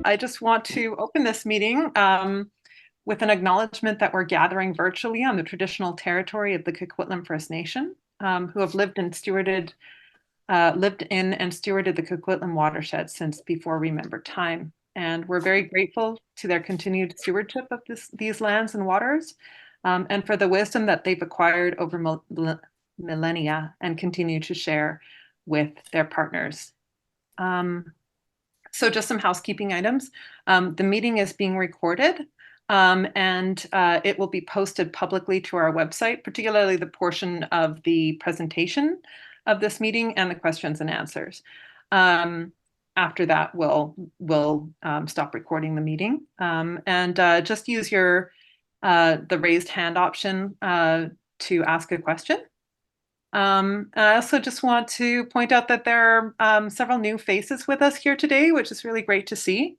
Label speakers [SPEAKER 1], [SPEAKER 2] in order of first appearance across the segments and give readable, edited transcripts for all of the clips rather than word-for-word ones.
[SPEAKER 1] I just want to open this meeting with an acknowledgement that we're gathering virtually on the traditional territory of the Coquitlam First Nation, who have lived in and stewarded the Coquitlam watershed since before remembered time. And we're very grateful to their continued stewardship of these lands and waters, and for the wisdom that they've acquired over millennia and continue to share with their partners. So just some housekeeping items. The meeting is being recorded, and it will be posted publicly to our website, particularly the portion of the presentation of this meeting and the questions and answers. After that, we'll stop recording the meeting, and just use the raised hand option to ask a question. I also just want to point out that there are several new faces with us here today, which is really great to see.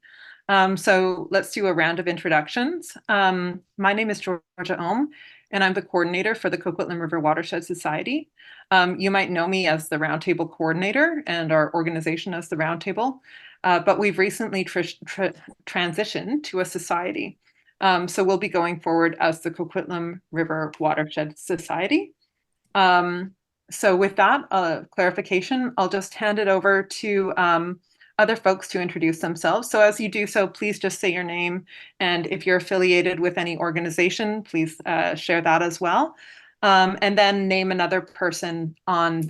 [SPEAKER 1] So let's do a round of introductions. My name is Georgia Ohm, and I'm the coordinator for the Coquitlam River Watershed Society. You might know me as the Roundtable Coordinator and our organization as the Roundtable, but we've recently transitioned to a society. So we'll be going forward as the Coquitlam River Watershed Society. So with that clarification, I'll just hand it over to other folks to introduce themselves. So as you do so, please just say your name. And if you're affiliated with any organization, please share that as well. And then name another person on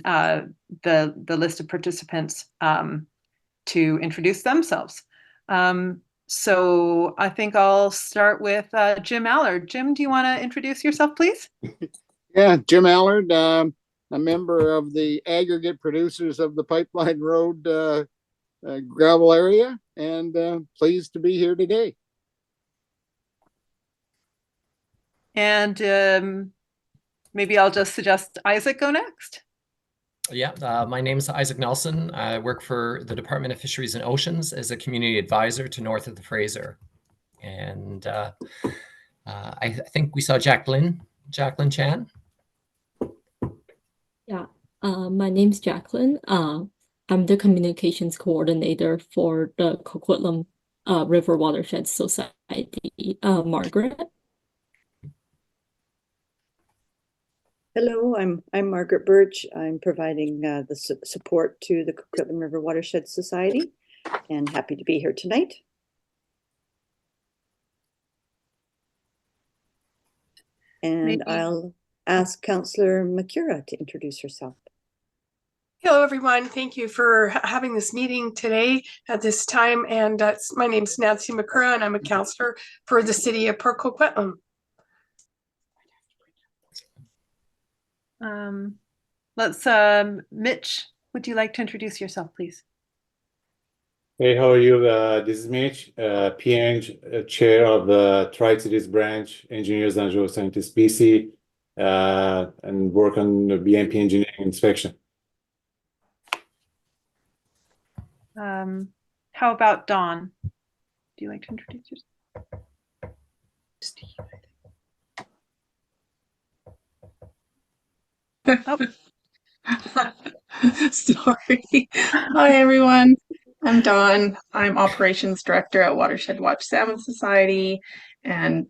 [SPEAKER 1] the list of participants to introduce themselves. So I think I'll start with Jim Allard. Jim, do you want to introduce yourself, please?
[SPEAKER 2] Yeah, Jim Allard, a member of the aggregate producers of the Pipeline Road gravel area, and pleased to be here today.
[SPEAKER 1] And maybe I'll just suggest Isaac go next.
[SPEAKER 3] Yeah, my name is Isaac Nelson. I work for the Department of Fisheries and Oceans as a community advisor to north of the Fraser. And I think we saw Jacqueline Chan.
[SPEAKER 4] Yeah, my name's Jacqueline. I'm the communications coordinator for the Coquitlam River Watershed Society. Margaret.
[SPEAKER 5] Hello, I'm Margaret Birch. I'm providing the support to the Coquitlam River Watershed Society, and happy to be here tonight. And I'll ask Councillor Makura to introduce herself.
[SPEAKER 6] Hello, everyone. Thank you for having this meeting today at this time. And my name is Nancy Makura, and I'm a councillor for the city of Port Coquitlam.
[SPEAKER 1] Mitch, would you like to introduce yourself, please?
[SPEAKER 7] Hey, how are you? This is Mitch, PN chair of the Tri-Cities branch, Engineers and Geoscientists BC, and work on the BMP engineering inspection.
[SPEAKER 1] How about Dawn? Do you like to introduce yourself?
[SPEAKER 8] Sorry. Hi, everyone. I'm Dawn. I'm Operations Director at Watershed Watch Salmon Society, and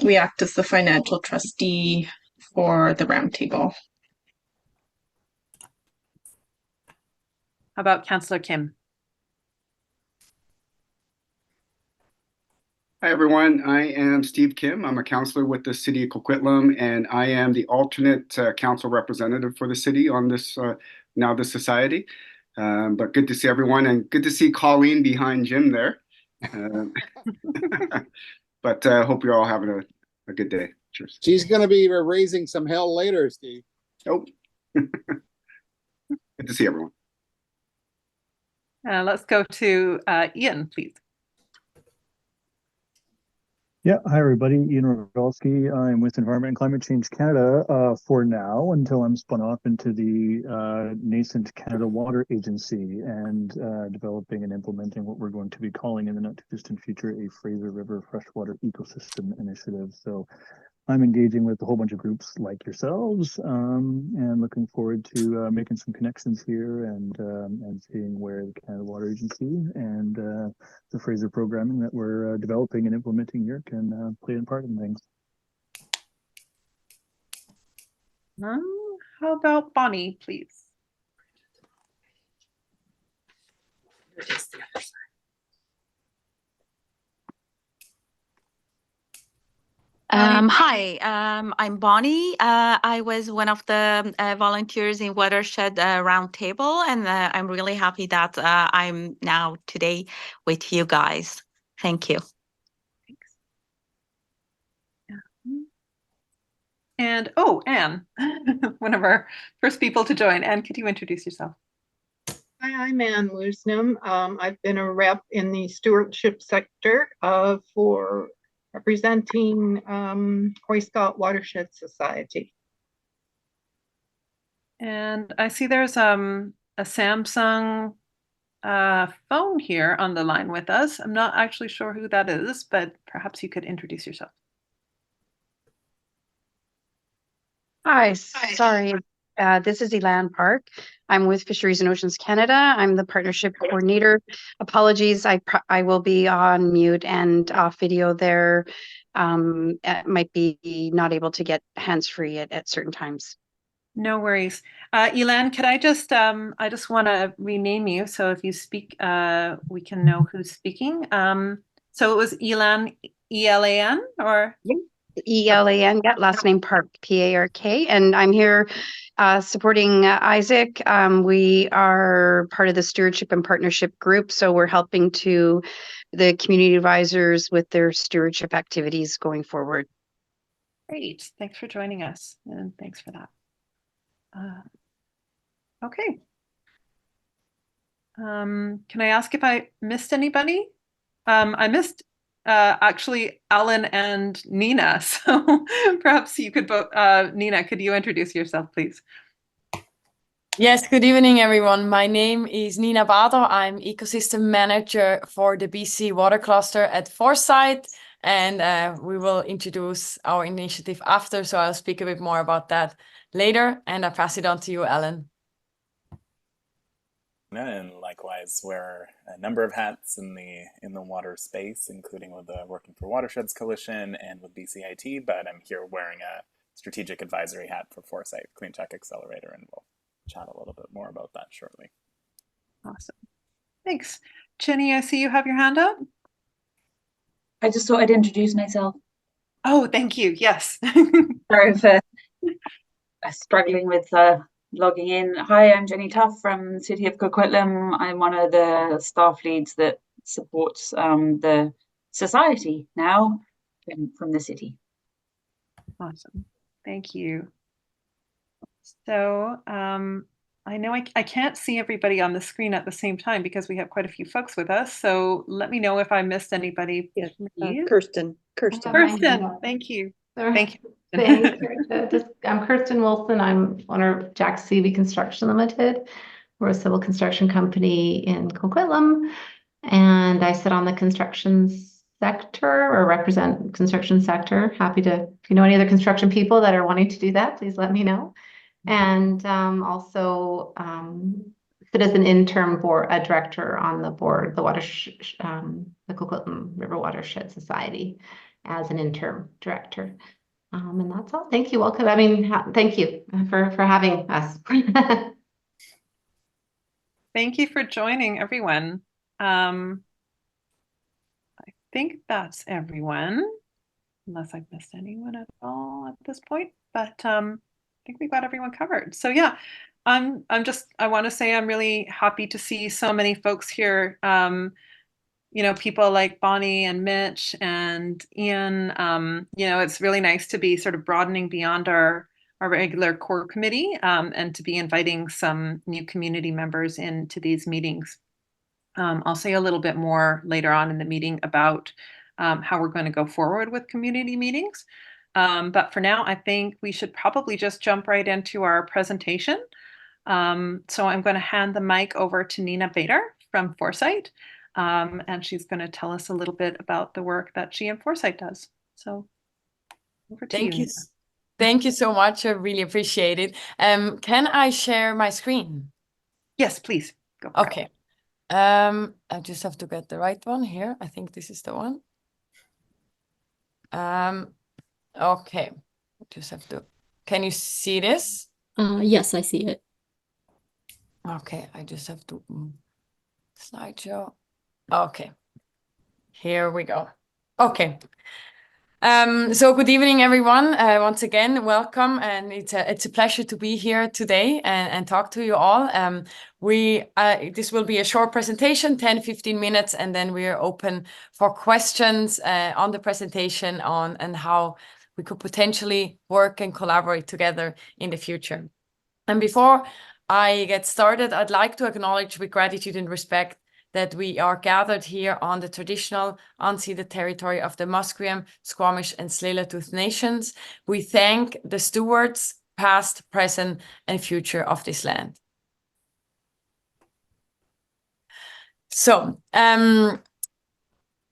[SPEAKER 8] we act as the financial trustee for the Roundtable.
[SPEAKER 1] How about Councillor Kim?
[SPEAKER 9] Hi, everyone. I am Steve Kim. I'm a councillor with the city of Coquitlam, and I am the alternate council representative for the city on this this society. But good to see everyone, and good to see Colleen behind Jim there. But hope you're all having a good day. Cheers.
[SPEAKER 2] She's going to be raising some hell later, Steve.
[SPEAKER 9] Oh. Good to see everyone.
[SPEAKER 1] Let's go to Ian, please.
[SPEAKER 10] Yeah, hi everybody, Ian Rogalski. I'm with Environment and Climate Change Canada for now until I'm spun off into the nascent Canada Water Agency and developing and implementing what we're going to be calling in the not too distant future a Fraser River Freshwater Ecosystem Initiative. So I'm engaging with a whole bunch of groups like yourselves, and looking forward to making some connections here and seeing where the Canada Water Agency and the Fraser programming that we're developing and implementing here can play a part in things.
[SPEAKER 1] How about Bonnie, please?
[SPEAKER 11] Hi, I'm Bonnie. I was one of the volunteers in Watershed Roundtable, and I'm really happy that I'm now today with you guys. Thank you.
[SPEAKER 1] Thanks. Yeah. And Anne, one of our first people to join. Anne, could you introduce yourself?
[SPEAKER 12] Hi, I'm Anne Woosnam. I've been a rep in the stewardship sector for representing Hoyscott Watershed Society.
[SPEAKER 1] And I see there's a Samsung phone here on the line with us. I'm not actually sure who that is, but perhaps you could introduce yourself.
[SPEAKER 13] Hi, sorry. This is Elan Park. I'm with Fisheries and Oceans Canada. I'm the partnership coordinator. Apologies, I will be on mute and off video there. Might be not able to get hands-free at certain times.
[SPEAKER 1] No worries. Elan, could I just want to rename you so if you speak, we can know who's speaking. So it was Elan, E-L-A-N, or?
[SPEAKER 13] Yeah. E-L-A-N, yeah, last name Park, P-A-R-K, and I'm here supporting Isaac. We are part of the stewardship and partnership group, so we're helping to the community advisors with their stewardship activities going forward.
[SPEAKER 1] Great, thanks for joining us, and thanks for that. Okay. Can I ask if I missed anybody? I missed actually Alan and Nina, so perhaps you could vote. Nina, could you introduce yourself, please?
[SPEAKER 14] Yes, good evening, everyone. My name is Nina Bader. I'm ecosystem manager for the BC Water Cluster at Foresight, and we will introduce our initiative after, so I'll speak a bit more about that later, and I'll pass it on to you, Alan.
[SPEAKER 15] And likewise wear a number of hats in the water space, including with the Working for Watersheds Coalition and with BCIT, but I'm here wearing a strategic advisory hat for Foresight, cleantech accelerator, and we'll chat a little bit more about that shortly.
[SPEAKER 1] Awesome. Thanks. Jenny, I see you have your hand up.
[SPEAKER 16] I just thought I'd introduce myself.
[SPEAKER 1] Oh, thank you. Yes.
[SPEAKER 16] Sorry for struggling with logging in. Hi, I'm Jenny Tuff from the City of Coquitlam. I'm one of the staff leads that supports the society now from the city.
[SPEAKER 1] Awesome. Thank you. So I know I can't see everybody on the screen at the same time because we have quite a few folks with us. So let me know if I missed anybody.
[SPEAKER 5] Yes, Kirsten.
[SPEAKER 1] Thank you.
[SPEAKER 17] Sorry.
[SPEAKER 1] Thank you.
[SPEAKER 17] I'm Kirsten Wilson. I'm owner of Jack CV Construction Limited. We're a civil construction company in Coquitlam, and I sit on the construction sector or represent construction sector. Happy to, if you know any other construction people that are wanting to do that, please let me know. And also sit as an interim board, a director on the board, the Coquitlam River Watershed Society, as an interim director. And that's all. Thank you. Welcome. I mean, thank you for having us.
[SPEAKER 1] Thank you for joining, everyone. I think that's everyone, unless I've missed anyone at all at this point. But I think we've got everyone covered. So yeah, I want to say I'm really happy to see so many folks here. You know, people like Bonnie and Mitch and Ian. You know, it's really nice to be sort of broadening beyond our regular core committee and to be inviting some new community members into these meetings. I'll say a little bit more later on in the meeting about how we're going to go forward with community meetings. But for now, I think we should probably just jump right into our presentation. So I'm going to hand the mic over to Nina Bader from Foresight. And she's going to tell us a little bit about the work that she and Foresight does. So, Over to
[SPEAKER 14] Thank you.
[SPEAKER 1] Nina.
[SPEAKER 14] Thank you so much. I really appreciate it. Can I share my screen?
[SPEAKER 1] Yes, please. Go for it.
[SPEAKER 14] Okay. I just have to get the right one here. I think this is the one. Okay. Just have to. Can you see this?
[SPEAKER 4] Yes, I see it.
[SPEAKER 14] Okay, I just have to slideshow. Okay. Here we go. Okay. So good evening, everyone. Once again, welcome, and it's a pleasure to be here today and talk to you all. This will be a short presentation, 10-15 minutes, and then we are open for questions on the presentation and how we could potentially work and collaborate together in the future. And before I get started, I'd like to acknowledge with gratitude and respect that we are gathered here on the traditional unceded territory of the Musqueam, Squamish, and Tsleil-Waututh nations. We thank the stewards, past, present, and future of this land. So, Alan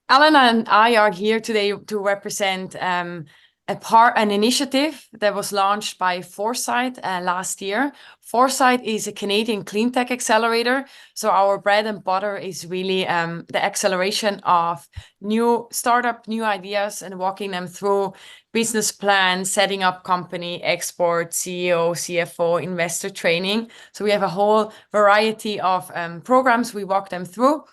[SPEAKER 14] and I are here today to represent an initiative that was launched by Foresight last year. Foresight is a Canadian cleantech accelerator. So our bread and butter is really the acceleration of new startup, new ideas, and walking them through business plans, setting up company, export, CEO, CFO, investor training. So we have a whole variety of programs we walk them through.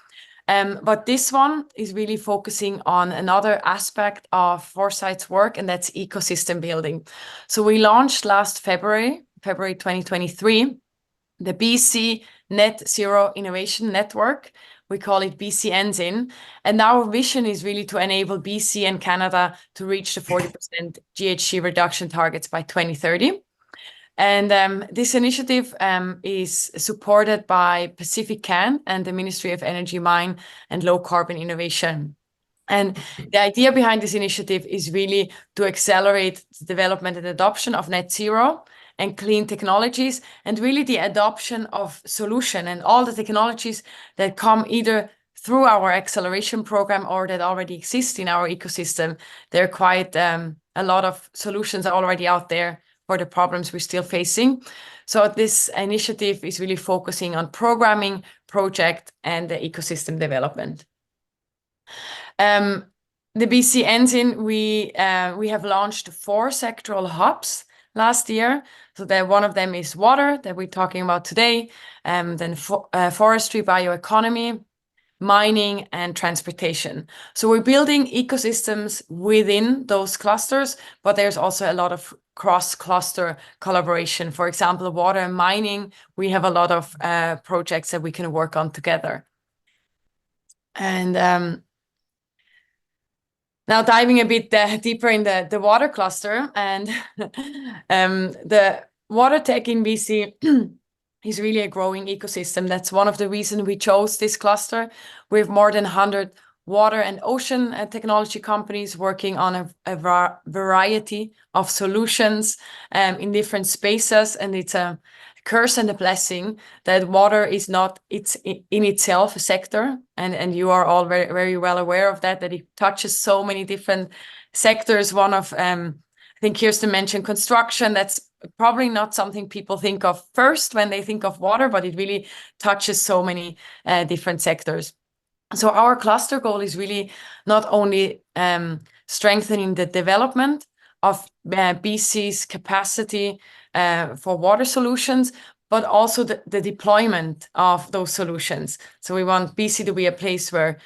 [SPEAKER 14] But this one is really focusing on another aspect of Foresight's work, and that's ecosystem building. So we launched last February 2023, the BC Net Zero Innovation Network. We call it BCNZIN. And our vision is really to enable BC and Canada to reach the 40% GHG reduction targets by 2030. And this initiative is supported by Pacific Can and the Ministry of Energy, Mine and Low Carbon Innovation. And the idea behind this initiative is really to accelerate the development and adoption of net zero and clean technologies, and really the adoption of solution and all the technologies that come either through our acceleration program or that already exist in our ecosystem. There are quite a lot of solutions already out there for the problems we're still facing. So this initiative is really focusing on programming, project, and the ecosystem development. The BCNZIN, we have launched 4 sectoral hubs last year. So one of them is water that we're talking about today, then forestry, bioeconomy, mining, and transportation. So we're building ecosystems within those clusters, but there's also a lot of cross-cluster collaboration. For example, water and mining, we have a lot of projects that we can work on together. And now diving a bit deeper in the water cluster, and the water tech in BC is really a growing ecosystem. That's one of the reasons we chose this cluster. We have more than 100 water and ocean technology companies working on a variety of solutions in different spaces. And it's a curse and a blessing that water is not in itself a sector. And you are all very, very well aware of that it touches so many different sectors. One of, I think Kirsten mentioned construction. That's probably not something people think of first when they think of water, but it really touches so many different sectors. So our cluster goal is really not only strengthening the development of BC's capacity for water solutions, but also the deployment of those solutions. So we want BC to be a place where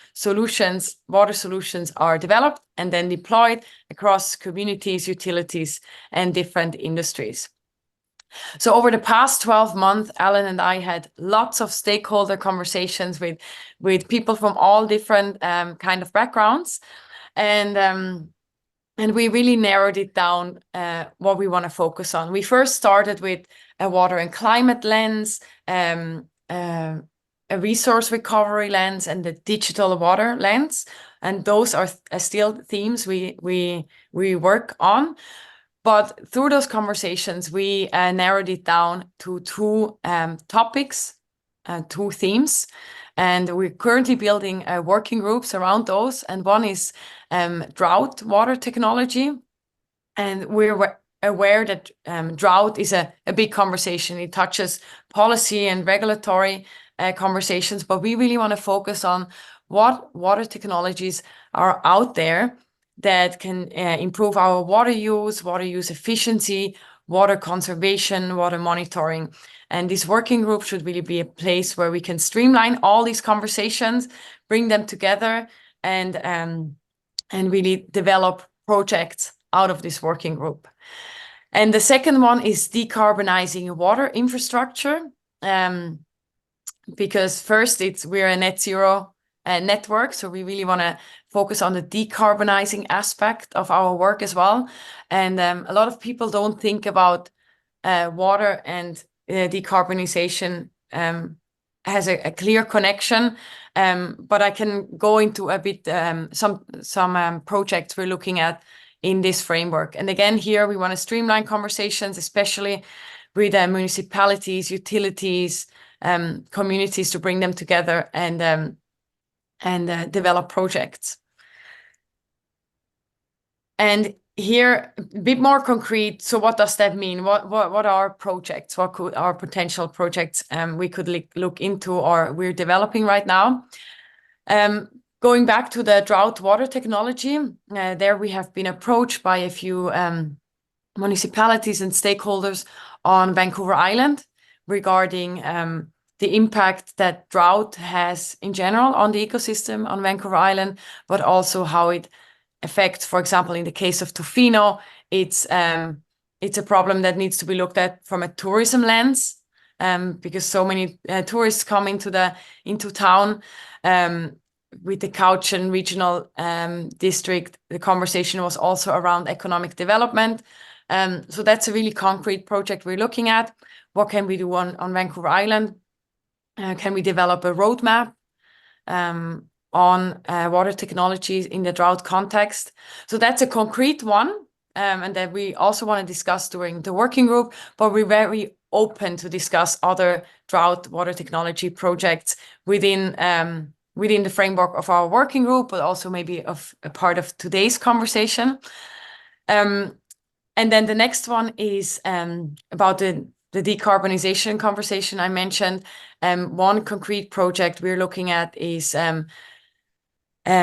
[SPEAKER 14] water solutions are developed and then deployed across communities, utilities, and different industries. So over the past 12 months, Alan and I had lots of stakeholder conversations with people from all different kind of backgrounds. And we really narrowed it down what we want to focus on. We first started with a water and climate lens, a resource recovery lens, and the digital water lens. And those are still themes we work on. But through those conversations, we narrowed it down to 2 topics, 2 themes. And we're currently building working groups around those. And one is drought water technology. And we're aware that drought is a big conversation. It touches policy and regulatory conversations, but we really want to focus on what water technologies are out there that can improve our water use efficiency, water conservation, water monitoring. And this working group should really be a place where we can streamline all these conversations, bring them together, and really develop projects out of this working group. And the second one is decarbonizing water infrastructure, because first we're a net zero network, so we really want to focus on the decarbonizing aspect of our work as well. And a lot of people don't think about water and decarbonization has a clear connection, but I can go into a bit some projects we're looking at in this framework. And again, here we want to streamline conversations, especially with municipalities, utilities, communities, to bring them together and develop projects. And here, a bit more concrete. So what does that mean? What are projects? What could our potential projects we could look into or we're developing right now? Going back to the drought water technology, there we have been approached by a few municipalities and stakeholders on Vancouver Island regarding the impact that drought has in general on the ecosystem on Vancouver Island, but also how it affects, for example, in the case of Tofino, it's a problem that needs to be looked at from a tourism lens, because so many tourists come into town. With the Cowichan Regional District, the conversation was also around economic development. So that's a really concrete project we're looking at. What can we do on Vancouver Island? Can we develop a roadmap on water technologies in the drought context? So that's a concrete one, and that we also want to discuss during the working group, but we're very open to discuss other drought water technology projects within the framework of our working group, but also maybe of a part of today's conversation. And then the next one is about the decarbonization conversation I mentioned. One concrete project we're looking at is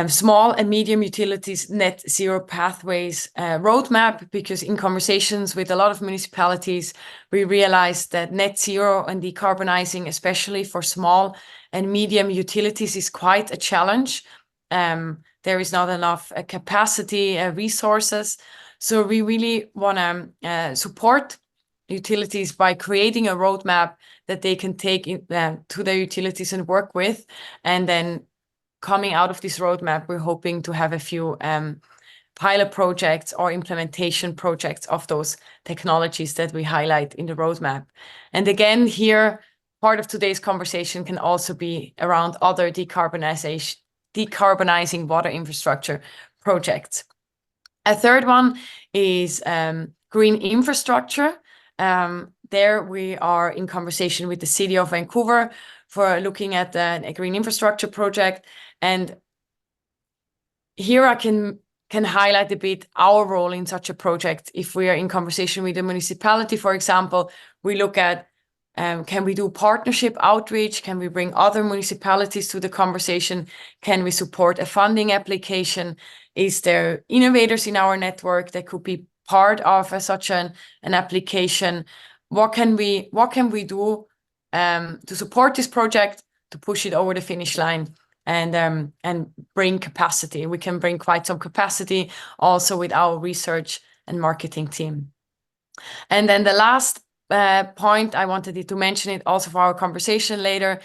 [SPEAKER 14] small and medium utilities net zero pathways roadmap, because in conversations with a lot of municipalities, we realized that net zero and decarbonizing, especially for small and medium utilities, is quite a challenge. There is not enough capacity, resources. So we really want to support utilities by creating a roadmap that they can take to their utilities and work with. And then coming out of this roadmap, we're hoping to have a few pilot projects or implementation projects of those technologies that we highlight in the roadmap. And again, here, part of today's conversation can also be around other decarbonizing water infrastructure projects. A third one is green infrastructure. There we are in conversation with the City of Vancouver for looking at a green infrastructure project. And here I can highlight a bit our role in such a project. If we are in conversation with the municipality, for example, we look at can we do partnership outreach? Can we bring other municipalities to the conversation? Can we support a funding application? Is there innovators in our network that could be part of such an application? What can we do to support this project, to push it over the finish line and bring capacity? We can bring quite some capacity also with our research and marketing team. And then the last point I wanted to mention it also for our conversation later.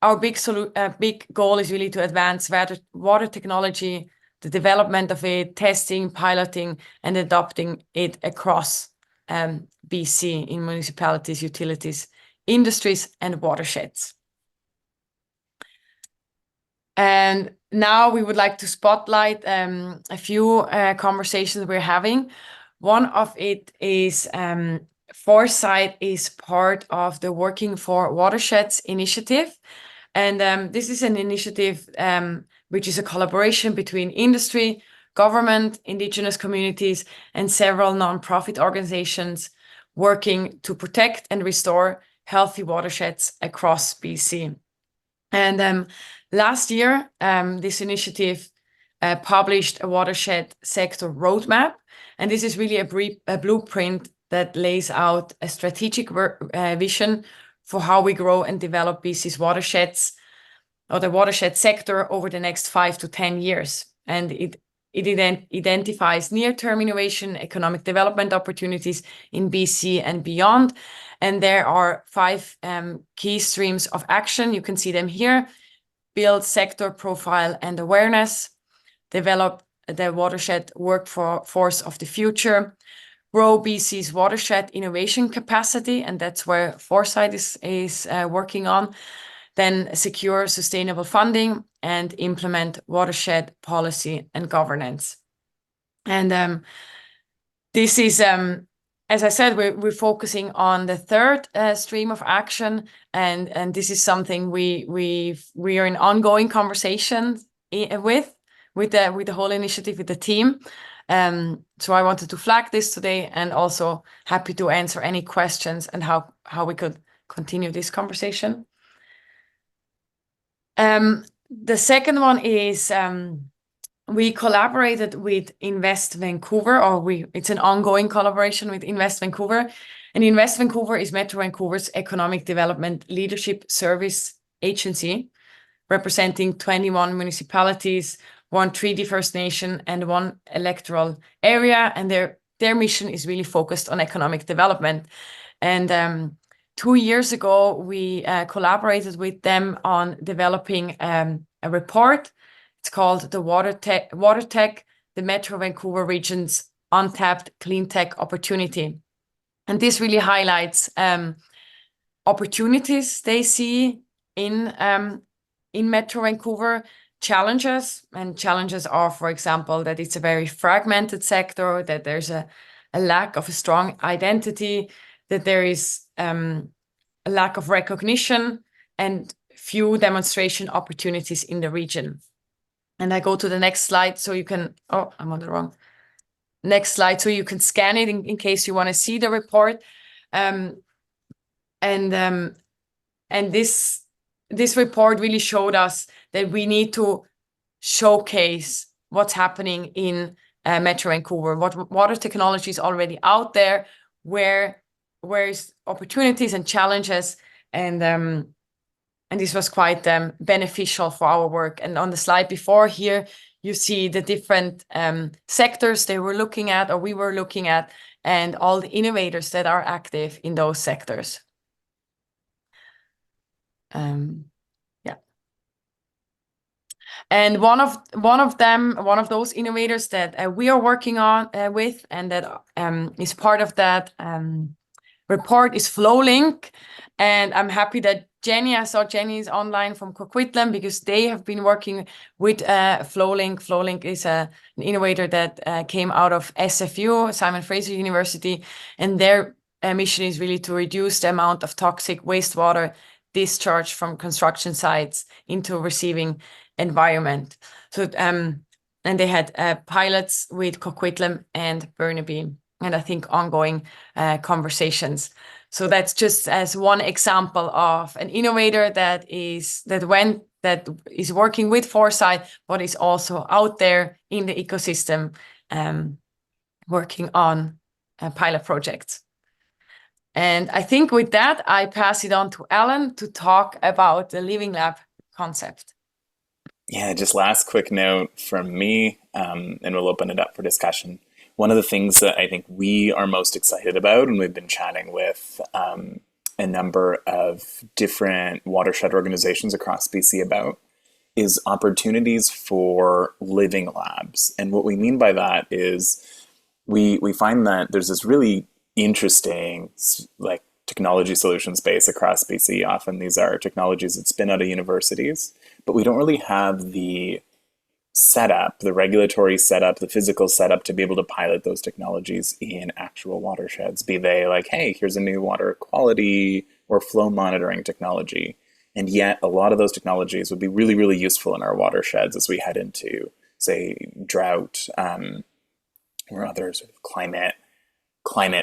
[SPEAKER 14] Our big goal is really to advance water technology, the development of it, testing, piloting, and adopting it across BC in municipalities, utilities, industries, and watersheds. And now we would like to spotlight a few conversations we're having. One of it is Foresight is part of the Working for Watersheds initiative. And this is an initiative which is a collaboration between industry, government, indigenous communities, and several nonprofit organizations working to protect and restore healthy watersheds across BC. And last year, this initiative published a watershed sector roadmap, and this is really a blueprint that lays out a strategic vision for how we grow and develop BC's watersheds, or the watershed sector, over the next 5 to 10 years. And it identifies near-term innovation, economic development opportunities in BC and beyond. And there are 5 key streams of action. You can see them here: build sector profile and awareness, develop the watershed workforce of the future, grow BC's watershed innovation capacity, and that's where Foresight is working on, then secure sustainable funding and implement watershed policy and governance. And this is, as I said, we're focusing on the third stream of action, and this is something we are in ongoing conversations with the whole initiative, with the team. So I wanted to flag this today, and also happy to answer any questions and how we could continue this conversation. The second one is we collaborated with Invest Vancouver, it's an ongoing collaboration with Invest Vancouver. And Invest Vancouver is Metro Vancouver's economic development leadership service agency, representing 21 municipalities, 1 Treaty First Nation, and 1 electoral area. And their mission is really focused on economic development. And 2 years ago, we collaborated with them on developing a report. It's called the Water Tech, the Metro Vancouver region's untapped clean tech opportunity. And this really highlights opportunities they see in Metro Vancouver, challenges are, for example, that it's a very fragmented sector, that there's a lack of a strong identity, that there is a lack of recognition and few demonstration opportunities in the region. And I go to the next slide so you can, oh, I'm on the wrong. Next slide, so you can scan it in case you want to see the report. And this report really showed us that we need to showcase what's happening in Metro Vancouver, what water technology is already out there, where's opportunities and challenges, and this was quite beneficial for our work. And on the slide before here, you see the different sectors they were looking at, or we were looking at, and all the innovators that are active in those sectors. Yeah. And one of those innovators that we are working on with, and that is part of that report, is FlowLink. And I'm happy that I saw Jenny is online from Coquitlam, because they have been working with FlowLink. FlowLink is an innovator that came out of SFU, Simon Fraser University, and their mission is really to reduce the amount of toxic wastewater discharge from construction sites into receiving environment. So and they had pilots with Coquitlam and Burnaby, and I think ongoing conversations. So that's just as one example of an innovator that is working with Foresight, but is also out there in the ecosystem working on pilot projects. And I think with that, I pass it on to Alan to talk about the Living Lab concept.
[SPEAKER 15] Yeah, just last quick note from me, and we'll open it up for discussion. One of the things that I think we are most excited about, and we've been chatting with a number of different watershed organizations across BC about, is opportunities for living labs. And what we mean by that is we find that there's this really interesting technology solution space across BC. Often these are technologies that spin out of universities, but we don't really have the setup, the regulatory setup, the physical setup to be able to pilot those technologies in actual watersheds, be they like, hey, here's a new water quality or flow monitoring technology. And yet a lot of those technologies would be really, really useful in our watersheds as we head into say, drought, or other sort of climate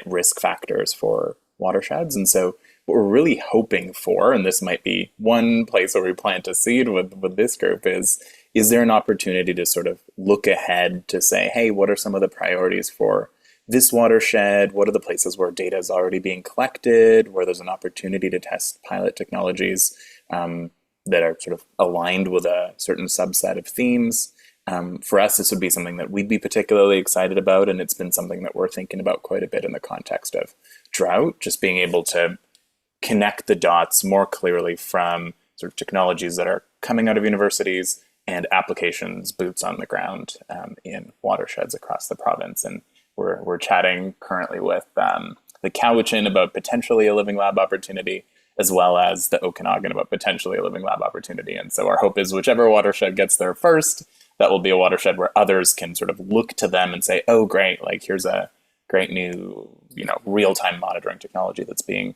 [SPEAKER 15] risk factors for watersheds. And so what we're really hoping for, and this might be one place where we plant a seed with this group, is there an opportunity to sort of look ahead to say, hey, what are some of the priorities for this watershed? What are the places where data is already being collected, where there's an opportunity to test pilot technologies that are sort of aligned with a certain subset of themes? For us, this would be something that we'd be particularly excited about, and it's been something that we're thinking about quite a bit in the context of drought, just being able to connect the dots more clearly from sort of technologies that are coming out of universities and applications, boots on the ground in watersheds across the province. And we're chatting currently with the Cowichan about potentially a living lab opportunity, as well as the Okanagan about potentially a living lab opportunity. And so our hope is whichever watershed gets there first, that will be a watershed where others can sort of look to them and say, oh, great, like here's a great new, real-time monitoring technology that's being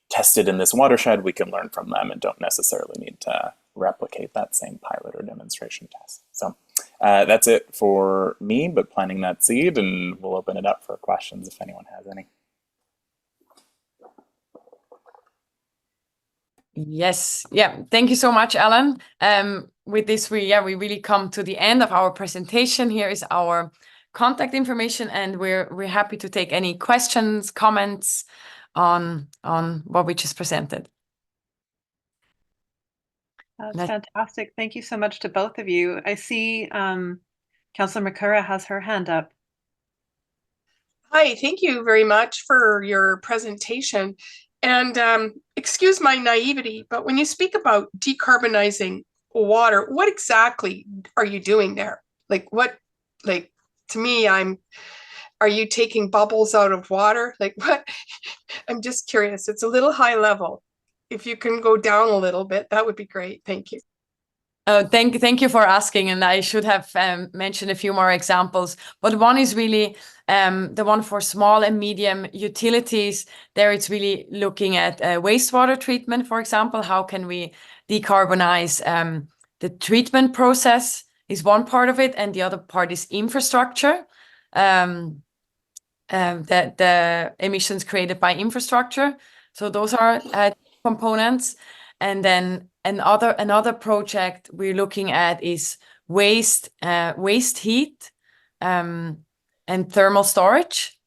[SPEAKER 15] tested in this watershed. We can learn from them and don't necessarily need to replicate that same pilot or demonstration test. So that's it for me, but planting that seed, and we'll open it up for questions if anyone has any.
[SPEAKER 14] Yes. Yeah. Thank you so much, Alan. With this, we really come to the end of our presentation. Here is our contact information, and we're happy to take any questions, comments on what we just presented.
[SPEAKER 1] That's fantastic. Thank you so much to both of you. I see Councillor Makura has her hand up.
[SPEAKER 6] Hi, thank you very much for your presentation. And excuse my naivety, but when you speak about decarbonizing water, what exactly are you doing there? To me, are you taking bubbles out of water? Like what? I'm just curious. It's a little high level. If you can go down a little bit, that would be great. Thank you.
[SPEAKER 14] Thank you for asking, and I should have mentioned a few more examples. But one is really the one for small and medium utilities. There it's really looking at wastewater treatment, for example. How can we decarbonize the treatment process is one part of it, and the other part is infrastructure, the emissions created by infrastructure. So those are components. And then another project we're looking at is waste heat and thermal storage.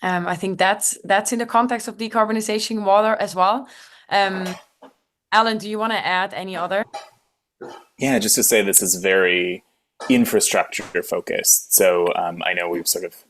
[SPEAKER 14] I think that's in the context of decarbonization water as well. Alan, do you want to add any other?
[SPEAKER 15] Yeah, just to say this is very infrastructure focused. So I know we've sort of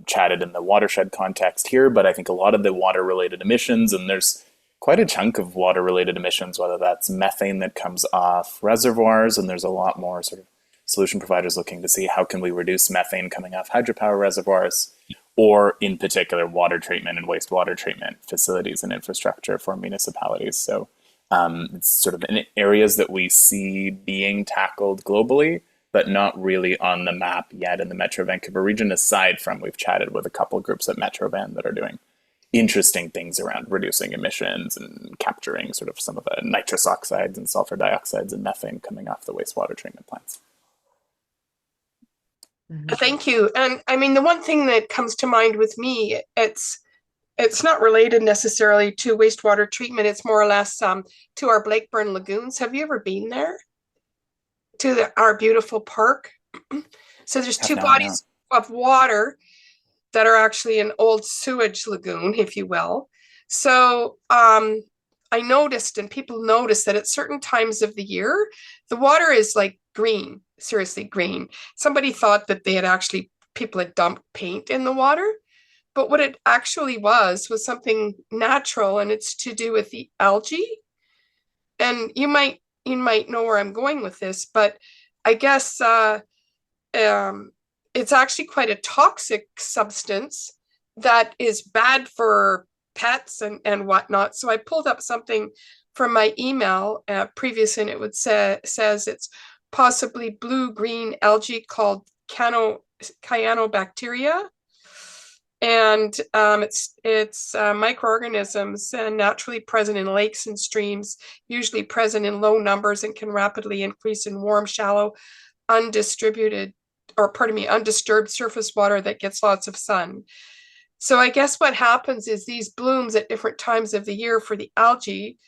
[SPEAKER 15] chatted in the watershed context here, but I think a lot of the water related emissions, and there's quite a chunk of water related emissions, whether that's methane that comes off reservoirs, and there's a lot more sort of solution providers looking to see how can we reduce methane coming off hydropower reservoirs, or in particular water treatment and wastewater treatment facilities and infrastructure for municipalities. So it's sort of in areas that we see being tackled globally, but not really on the map yet in the Metro Vancouver region, aside from we've chatted with a couple of groups at Metro Van that are doing interesting things around reducing emissions and capturing sort of some of the nitrous oxides and sulfur dioxides and methane coming off the wastewater treatment plants.
[SPEAKER 6] Thank you. And I mean, the one thing that comes to mind with me, it's not related necessarily to wastewater treatment. It's more or less to our Blakeburn lagoons. Have you ever been there? To our beautiful park? So there's two bodies of water that are actually an old sewage lagoon, if you will. So I noticed, and people noticed, that at certain times of the year, the water is like green, seriously green. Somebody thought that people had dumped paint in the water, but what it actually was something natural, and it's to do with the algae. And you might know where I'm going with this, but I guess it's actually quite a toxic substance that is bad for pets and whatnot. So I pulled up something from my email previous, and it says it's possibly blue-green algae called cyanobacteria. And it's microorganisms naturally present in lakes and streams, usually present in low numbers and can rapidly increase in warm, shallow undisturbed surface water that gets lots of sun. So I guess what happens is these blooms at different times of the year for the algae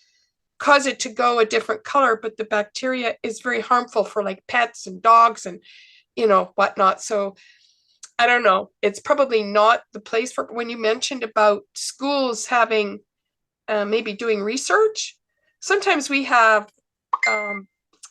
[SPEAKER 6] cause it to go a different color, but the bacteria is very harmful for like pets and dogs and, you know, whatnot. So I don't know. It's probably not the place for, when you mentioned about schools having, maybe doing research. Sometimes we have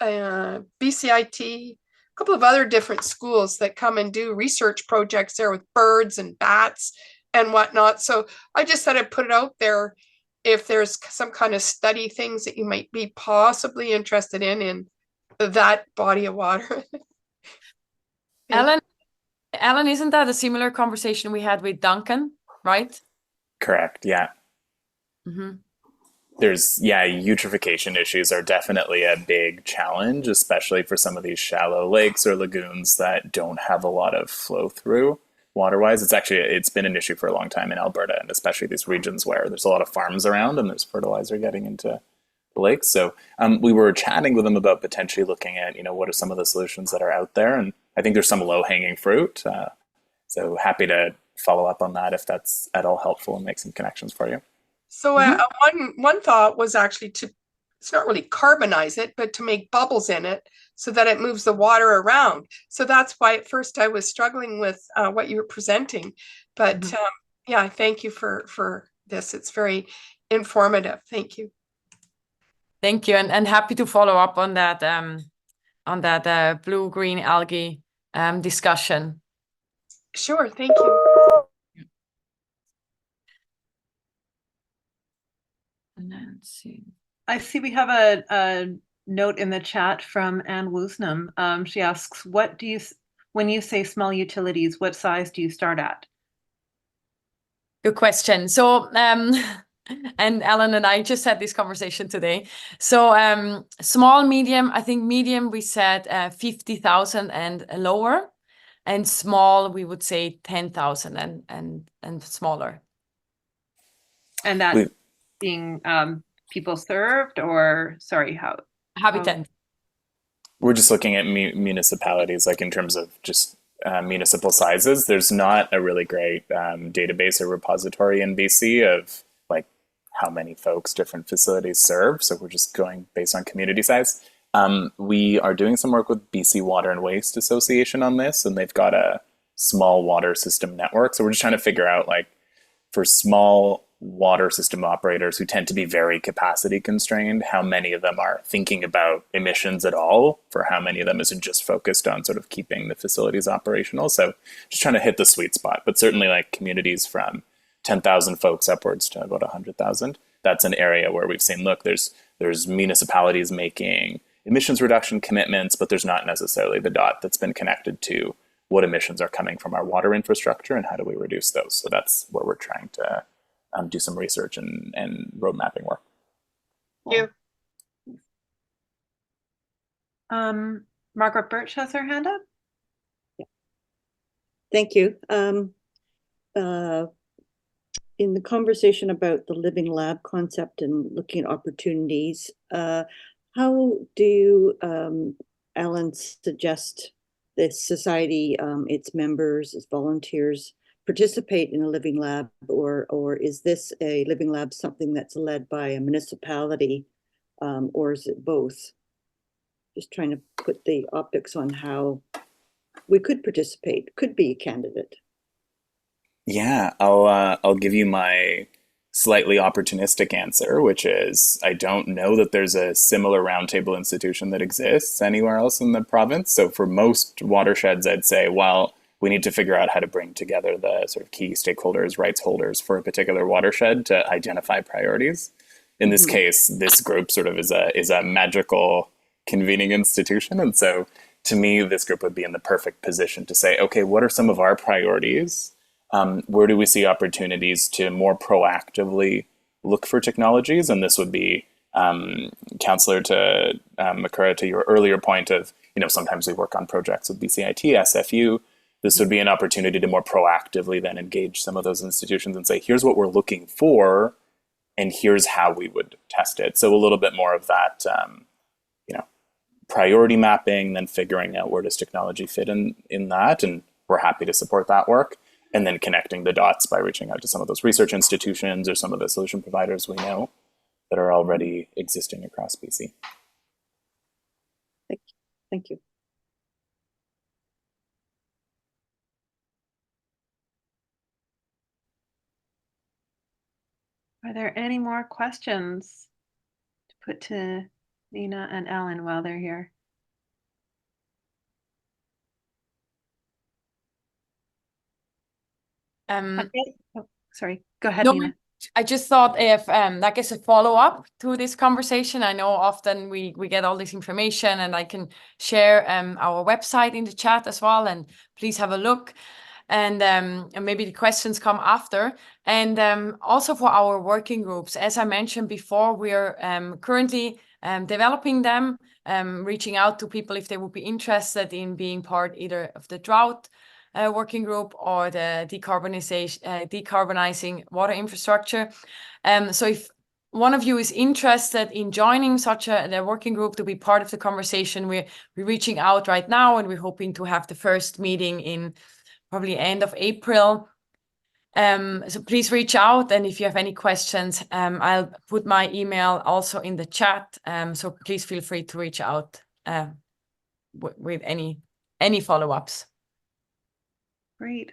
[SPEAKER 6] BCIT, a couple of other different schools that come and do research projects there with birds and bats and whatnot. So I just thought I'd put it out there if there's some kind of study things that you might be possibly interested in that body of water.
[SPEAKER 14] Ellen, isn't that a similar conversation we had with Duncan, right?
[SPEAKER 15] Correct. Yeah.
[SPEAKER 14] Mm-hmm.
[SPEAKER 15] Eutrophication issues are definitely a big challenge, especially for some of these shallow lakes or lagoons that don't have a lot of flow through water-wise. It's been an issue for a long time in Alberta, and especially these regions where there's a lot of farms around and there's fertilizer getting into the lakes. So we were chatting with them about potentially looking at, what are some of the solutions that are out there, and I think there's some low-hanging fruit. So happy to follow up on that if that's at all helpful and make some connections for you.
[SPEAKER 6] So one thought was actually it's not really carbonize it, but to make bubbles in it so that it moves the water around. So that's why at first I was struggling with what you were presenting. But thank you for this. It's very informative. Thank you.
[SPEAKER 14] Thank you, and happy to follow up on that blue-green algae discussion.
[SPEAKER 6] Sure, thank you.
[SPEAKER 14] And let's see.
[SPEAKER 1] I see we have a note in the chat from Ann Woosnam. She asks, when you say small utilities, what size do you start at?
[SPEAKER 14] Good question. So, and Ellen and I just had this conversation today. So, small, medium, I think medium, we said 50,000 and lower, and small, we would say 10,000 and smaller.
[SPEAKER 1] And that being people served, or sorry, how?
[SPEAKER 14] Habitat.
[SPEAKER 15] We're just looking at municipalities, like in terms of just municipal sizes. There's not a really great database or repository in BC of like how many folks different facilities serve. So we're just going based on community size. We are doing some work with BC Water and Waste Association on this, and they've got a small water system network. So we're just trying to figure out, like, for small water system operators who tend to be very capacity constrained, how many of them are thinking about emissions at all, for how many of them isn't just focused on sort of keeping the facilities operational. So just trying to hit the sweet spot, but certainly like communities from 10,000 folks upwards to about 100,000. That's an area where we've seen, look, there's municipalities making emissions reduction commitments, but there's not necessarily the dot that's been connected to what emissions are coming from our water infrastructure and how do we reduce those. So that's where we're trying to do some research and road mapping work.
[SPEAKER 6] Thank
[SPEAKER 1] you. Margaret Birch has her hand up.
[SPEAKER 5] Yeah. Thank you. In the conversation about the living lab concept and looking at opportunities, how do you, Alan, suggest the society, its members, its volunteers, participate in a living lab, or is this a living lab something that's led by a municipality, or is it both? Just trying to put the optics on how we could participate, could be a candidate.
[SPEAKER 15] Yeah, I'll give you my slightly opportunistic answer, which is I don't know that there's a similar roundtable institution that exists anywhere else in the province. So for most watersheds, I'd say, well, we need to figure out how to bring together the sort of key stakeholders, rights holders for a particular watershed to identify priorities. In this case, this group sort of is a magical convening institution. And so to me, this group would be in the perfect position to say, okay, what are some of our priorities? Where do we see opportunities to more proactively look for technologies? And this would be, Councillor to Makura, to your earlier point of, sometimes we work on projects with BCIT, SFU. This would be an opportunity to more proactively then engage some of those institutions and say, here's what we're looking for, and here's how we would test it. So a little bit more of that, priority mapping, then figuring out where does technology fit in that, and we're happy to support that work. And then connecting the dots by reaching out to some of those research institutions or some of the solution providers we know that are already existing across BC.
[SPEAKER 5] Thank you.
[SPEAKER 1] Are there any more questions to put to Nina and Ellen while they're here? Okay. Oh, sorry, go ahead,
[SPEAKER 14] No,
[SPEAKER 1] Nina.
[SPEAKER 14] I just thought if like as a follow-up to this conversation, I know often we get all this information, and I can share our website in the chat as well, and please have a look. And maybe the questions come after. And also for our working groups, as I mentioned before, we are currently developing them, reaching out to people if they would be interested in being part either of the drought working group or the decarbonizing water infrastructure. So if one of you is interested in joining such a working group to be part of the conversation, we're reaching out right now, and we're hoping to have the first meeting in probably end of April. So please reach out, and if you have any questions, I'll put my email also in the chat. So please feel free to reach out with any follow-ups.
[SPEAKER 1] Great.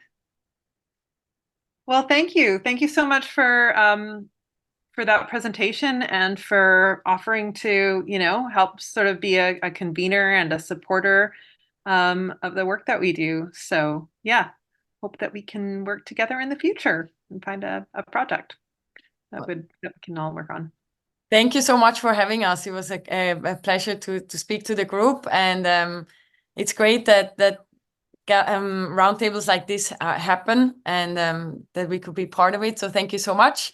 [SPEAKER 1] Well, thank you. Thank you so much for that presentation and for offering to, help sort of be a convener and a supporter of the work that we do. So yeah, hope that we can work together in the future and find a project that we can all work on.
[SPEAKER 14] Thank you so much for having us. It was a pleasure to speak to the group, and it's great that roundtables like this happen, and that we could be part of it. So thank you so much.